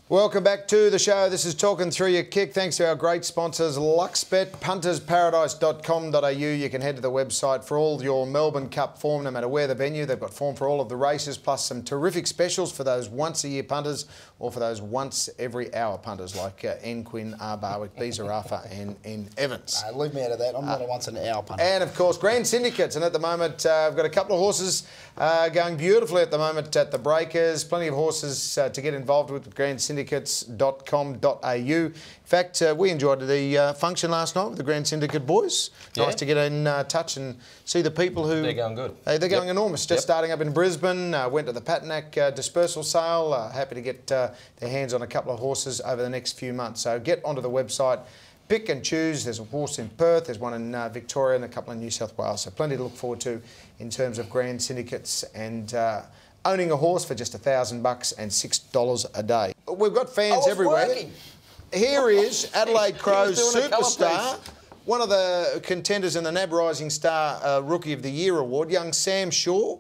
Welcome back to the show. This is Talking Through Your Kick. Thanks to our great sponsors, Luxbet, puntersparadise.com.au. You can head to the website for all your Melbourne Cup form, no matter where the venue. They've got form for all of the races, plus some terrific specials for those once-a-year punters or for those once-every-hour punters like N. Quinn, R. Barwick, B. Zarafa and N. Evans. Leave me out of that. I'm not a once-an-hour punter. And, of course, Grand Syndicates. And at the moment, I've got a couple of horses going beautifully at the moment at the Breakers. Plenty of horses to get involved with Grand Syndicates.com.au. In fact, we enjoyed the function last night with the Grand Syndicate boys. Nice to get in touch and see the people who... They're going good. They're going enormous. Just starting up in Brisbane, went to the Patinack dispersal sale. Happy to get their hands on a couple of horses over the next few months. So get onto the website, pick and choose. There's a horse in Perth, there's one in Victoria and a couple in New South Wales. So plenty to look forward to in terms of Grand Syndicates and... owning a horse for just $1,000 and $6 a day. We've got fans everywhere. Working. Here is Adelaide Crow's superstar, one of the contenders in the NAB Rising Star Rookie of the Year award, young Sam Shaw.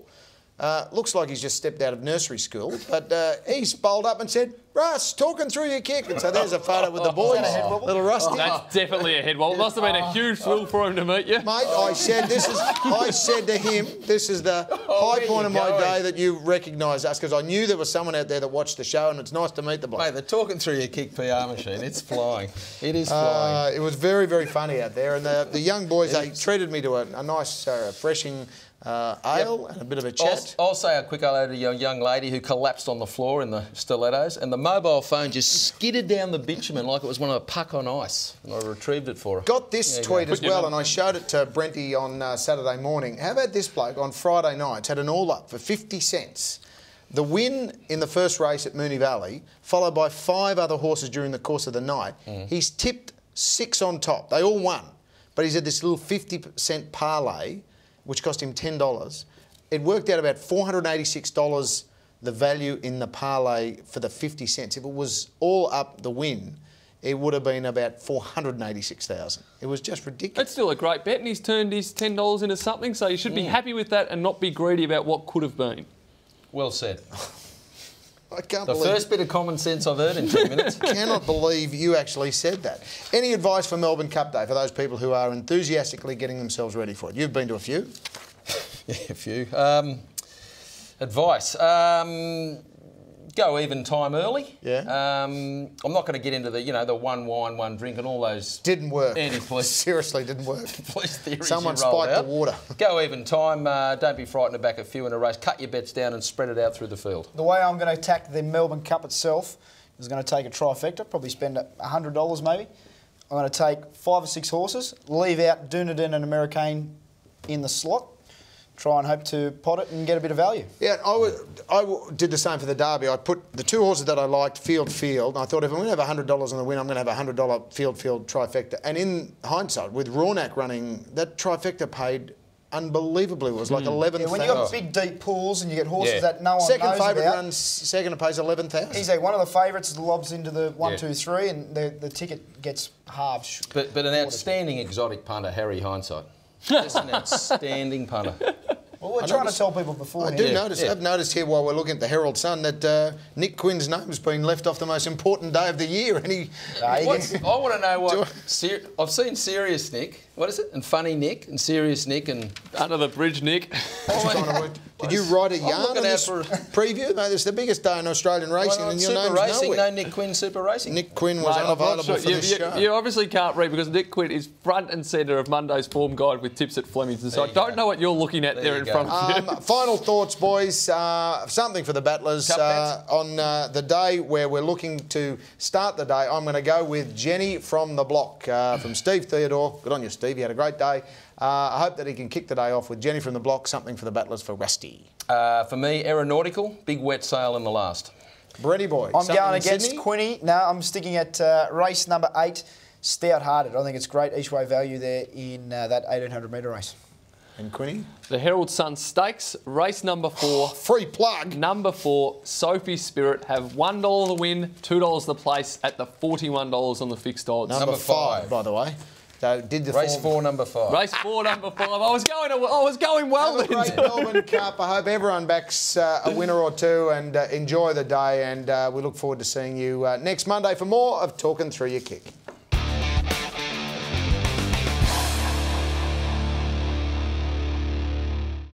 Looks like he's just stepped out of nursery school, but he's bowled up and said, "Russ, talking through your kick." And so there's a photo with the boys, little Rusty. That's definitely a head wobble. It must have been a huge thrill for him to meet you. Mate, I said to him, this is the high point of my day that you recognise us, because I knew there was someone out there that watched the show, and it's nice to meet the bloke. Mate, the Talking Through Your Kick PR machine, it's flying. It is flying. It was very, very funny out there, and the young boys, they treated me to a nice, refreshing ale and a bit of a chat. I'll say a quick hello to a young lady who collapsed on the floor in the stilettos, and the mobile phone just skidded down the bitumen like it was one of a puck on ice, and I retrieved it for her. Got this tweet as well, and I showed it to Brenty on Saturday morning. How about this bloke on Friday night had an all-up for 50 cents. The win in the first race at Moonee Valley, followed by 5 other horses during the course of the night. He's tipped 6 on top. They all won, but he's had this little 50% parlay, which cost him $10. It worked out about $486, the value in the parlay for the 50 cents. If it was all up the win, it would have been about $486,000. It was just ridiculous. That's still a great bet, and he's turned his $10 into something, so you should be happy with that and not be greedy about what could have been. Well said. I can't the believe... first bit of common sense I've heard in 10 minutes. I cannot believe you actually said that. Any advice for Melbourne Cup Day for those people who are enthusiastically getting themselves ready for it? You've been to a few. Yeah, a few. Advice. Go even time early. Yeah. I'm not going to get into the, the one wine, one drink and all those... Didn't work. Anti-police... Seriously, didn't work. Police theories Someone spiked the water. Go even time. Don't be frightened to back a few in a race. Cut your bets down and spread it out through the field. The way I'm going to attack the Melbourne Cup itself is going to take a trifecta, probably spend $100 maybe. I'm going to take 5 or 6 horses, leave out Dunedin and Americane in the slot, try and hope to pot it and get a bit of value. Yeah, I did the same for the Derby. I put the 2 horses that I liked, field, and I thought if I'm going to have $100 on the win, I'm going to have a $100 field trifecta. And in hindsight, with Rawnack running, that trifecta paid unbelievably. It was like 11,000. Yeah, when you've got big, deep pools and you get horses that no one knows about. Second favourite runs second and pays 11,000. He's one of the favourites lobs into the 1, 2, 3 and the ticket gets halved. But an outstanding exotic punter, Harry Hindsight. Just an outstanding punter. Well, we're trying to tell people before. I do notice. I've noticed here while we're looking at the Herald Sun that Nick Quinn's name's been left off the most important day of the year, and he. I want to know what. I've seen Serious Nick. What is it? And Funny Nick and Serious Nick and Under the Bridge Nick. Did you write a yarn on this preview? No, it's the biggest day in Australian racing, and your Super name's Racing, nowhere. no Nick Quinn Super Racing. Nick Quinn was unavailable for this show. You obviously can't read because Nick Quinn is front and centre of Monday's form guide with tips at Fleming's, and so I don't know what you're looking at there in front of you. Final thoughts, boys. Something for the battlers on the day where we're looking to start the day. I'm going to go with Jenny from the block, from Steve Theodore. Good on you, Steve. You had a great day. I hope that he can kick the day off with Jenny from the block. Something for the battlers for Rusty. For me, Aeronautical, big wet sail in the last. Brenny boy. I'm going against Quinny. No, I'm sticking at race number 8, Stout Hearted. I think it's great each way value there in that 1800 metre race. And Quinny? The Herald Sun Stakes, race number 4. Free plug. Number 4, Sophie Spirit, have $1 the win, $2 the place at the $41 on the fixed odds. Number 5, by the way. So did the Race form. 4, number 5. Race 4, number 5. I was going well Have a then. great Melbourne Cup. I hope everyone backs a winner or two and enjoy the day. And we look forward to seeing you next Monday for more of Talking Through Your Kick.